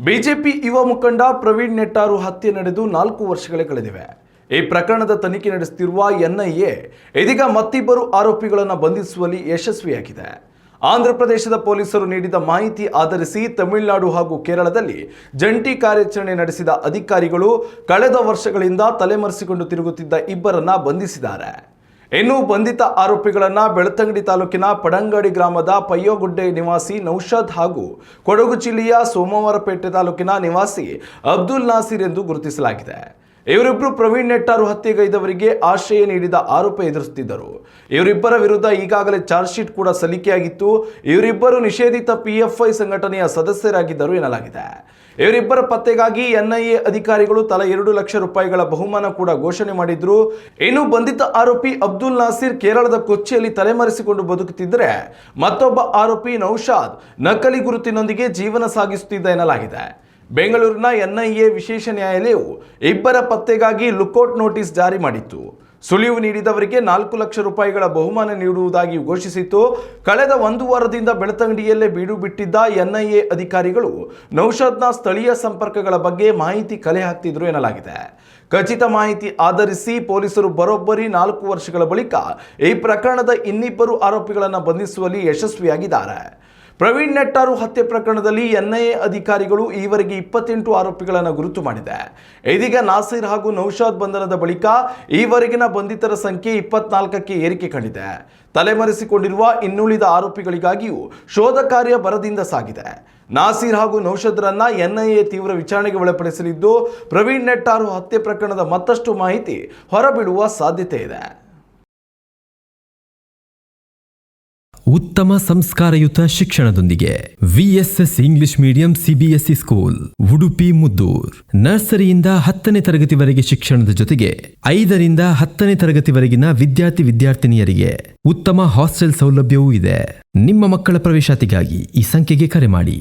BJP ಯುವ ಮುಖಂಡ ಪ್ರವೀಣ್ ನೆಟ್ಟಾರು ಹತ್ಯೆ ನಡೆದು 4 ವರ್ಷಗಳೇ ಕಳೆದಿವೆ. ಈ ಪ್ರಕರಣದ ತನಿಖೆ ನಡೆಸುತ್ತಿರುವ ಎನ್ಐಎ ಇದೀಗ ಮತ್ತಿಬ್ಬರು ಆರೋಪಿಗಳನ್ನು ಬಂಧಿಸುವಲ್ಲಿ ಯಶಸ್ವಿಯಾಗಿದೆ. ಆಂಧ್ರಪ್ರದೇಶದ ಪೊಲೀಸರು ನೀಡಿದ ಮಾಹಿತಿ ಆಧರಿಸಿ ತಮಿಳುನಾಡು ಹಾಗೂ ಕೇರಳದಲ್ಲಿ ಜಂಟಿ ಕಾರ್ಯಾಚರಣೆ ನಡೆಸಿದ ಅಧಿಕಾರಿಗಳು ಕಳೆದ ವರ್ಷಗಳಿಂದ ತಲೆಮರೆಸಿಕೊಂಡು ತಿರುಗುತ್ತಿದ್ದ ಇಬ್ಬರನ್ನ ಬಂಧಿಸಿದ್ದಾರೆ. ಇನ್ನು ಬಂಧಿತ ಆರೋಪಿಗಳನ್ನು ಬೆಳ್ತಂಗಡಿ ತಾಲೂಕಿನ ಪಡಂಗಾಡಿ ಗ್ರಾಮದ ಪಯ್ಯೋಗುಡ್ಡೆ ನಿವಾಸಿ ನೌಷಾದ್ ಹಾಗೂ ಕೊಡಗು ಜಿಲ್ಲೆಯ ಸೋಮವಾರಪೇಟೆ ತಾಲೂಕಿನ ನಿವಾಸಿ ಅಬ್ದುಲ್ ನಾಸೀರ್ ಎಂದು ಗುರುತಿಸಲಾಗಿದೆ. ಇವರಿಬ್ಬರು ಪ್ರವೀಣ್ ನೆಟ್ಟಾರು ಹತ್ಯೆಗೈದವರಿಗೆ ಆಶ್ರಯ ನೀಡಿದ ಆರೋಪ ಎದುರಿಸುತ್ತಿದ್ದರು. ಇವರಿಬ್ಬರ ವಿರುದ್ಧ ಈಗಾಗಲೇ ಚಾರ್ಜ್ ಶೀಟ್ ಕೂಡ ಸಲ್ಲಿಕೆಯಾಗಿತ್ತು. ಇವರಿಬ್ಬರು ನಿಷೇಧಿತ ಪಿಎಫ್ಐ ಸಂಘಟನೆಯ ಸದಸ್ಯರಾಗಿದ್ದರು ಎನ್ನಲಾಗಿದೆ. ಇವರಿಬ್ಬರ ಪತ್ತೆಗಾಗಿ ಎನ್ಐಎ ಅಧಿಕಾರಿಗಳು ತಲಾ 2 ಲಕ್ಷ ರೂಪಾಯಿಗಳ ಬಹುಮಾನ ಕೂಡ ಘೋಷಣೆ ಮಾಡಿದ್ರು. ಇನ್ನು ಬಂಧಿತ ಆರೋಪಿ ಅಬ್ದುಲ್ ನಾಸೀರ್ ಕೇರಳದ ಕೊಚ್ಚಿಯಲ್ಲಿ ತಲೆಮರೆಸಿಕೊಂಡು ಬದುಕುತ್ತಿದ್ದರೆ, ಮತ್ತೊಬ್ಬ ಆರೋಪಿ ನೌಷಾದ್ ನಕಲಿ ಗುರುತಿನೊಂದಿಗೆ ಜೀವನ ಸಾಗಿಸುತ್ತಿದ್ದ ಎನ್ನಲಾಗಿದೆ. ಬೆಂಗಳೂರಿನ ಎನ್ಐಎ ವಿಶೇಷ ನ್ಯಾಯಾಲಯವು ಇಬ್ಬರ ಪತ್ತೆಗಾಗಿ ಲುಕೌಟ್ ನೋಟಿಸ್ ಜಾರಿ ಮಾಡಿತ್ತು. ಸುಳಿವು ನೀಡಿದವರಿಗೆ 4 ಲಕ್ಷ ರೂಪಾಯಿಗಳ ಬಹುಮಾನ ನೀಡುವುದಾಗಿ ಘೋಷಿಸಿತ್ತು. ಕಳೆದ 1 ವಾರದಿಂದ ಬೆಳ್ತಂಗಡಿಯಲ್ಲೇ ಬೀಡು ಬಿಟ್ಟಿದ್ದ ಎನ್ಐಎ ಅಧಿಕಾರಿಗಳು ನೌಷಾದ್ನ ಸ್ಥಳೀಯ ಸಂಪರ್ಕಗಳ ಬಗ್ಗೆ ಮಾಹಿತಿ ಕಲೆ ಹಾಕ್ತಿದ್ರು ಎನ್ನಲಾಗಿದೆ. ಖಚಿತ ಮಾಹಿತಿ ಆಧರಿಸಿ ಪೊಲೀಸರು ಬರೋಬ್ಬರಿ 4 ವರ್ಷಗಳ ಬಳಿಕ ಈ ಪ್ರಕರಣದ ಇನ್ನಿಬ್ಬರು ಆರೋಪಿಗಳನ್ನು ಬಂಧಿಸುವಲ್ಲಿ ಯಶಸ್ವಿಯಾಗಿದ್ದಾರೆ. ಪ್ರವೀಣ್ ನೆಟ್ಟಾರು ಹತ್ಯೆ ಪ್ರಕರಣದಲ್ಲಿ ಎನ್ಐಎ ಅಧಿಕಾರಿಗಳು ಈವರೆಗೆ 28 ಆರೋಪಿಗಳನ್ನು ಗುರುತು ಮಾಡಿದೆ. ಇದೀಗ ನಾಸೀರ್ ಹಾಗೂ ನೌಷಾದ್ ಬಂಧನದ ಬಳಿಕ ಈವರೆಗಿನ ಬಂಧಿತರ ಸಂಖ್ಯೆ 24ಕ್ಕೆ ಏರಿಕೆ ಕಂಡಿದೆ. ತಲೆಮರೆಸಿಕೊಂಡಿರುವ ಇನ್ನುಳಿದ ಆರೋಪಿಗಳಿಗಾಗಿಯೂ ಶೋಧ ಕಾರ್ಯ ಭರದಿಂದ ಸಾಗಿದೆ. ನಾಸೀರ್ ಹಾಗೂ ನೌಷಾದ್ರನ್ನ ಎನ್ಐಎ ತೀವ್ರ ವಿಚಾರಣೆಗೆ ಒಳಪಡಿಸಲಿದ್ದು, ಪ್ರವೀಣ್ ನೆಟ್ಟಾರು ಹತ್ಯೆ ಪ್ರಕರಣದ ಮತ್ತಷ್ಟು ಮಾಹಿತಿ ಹೊರಬೀಳುವ ಸಾಧ್ಯತೆ ಇದೆ. ಉತ್ತಮ ಸಂಸ್ಕಾರಯುತ ಶಿಕ್ಷಣದೊಂದಿಗೆ VSS English medium CBSE school Udupi Muddur. ನರ್ಸರಿಯಿಂದ 10ನೇ ತರಗತಿವರೆಗೆ ಶಿಕ್ಷಣದ ಜೊತೆಗೆ 5ರಿಂದ 10ನೇ ತರಗತಿವರೆಗಿನ ವಿದ್ಯಾರ್ಥಿನಿಯರಿಗೆ ಉತ್ತಮ ಹಾಸ್ಟೆಲ್ ಸೌಲಭ್ಯವೂ ಇದೆ. ನಿಮ್ಮ ಮಕ್ಕಳ ಪ್ರವೇಶಾತಿಗಾಗಿ ಈ ಸಂಖ್ಯೆಗೆ ಕರೆ ಮಾಡಿ.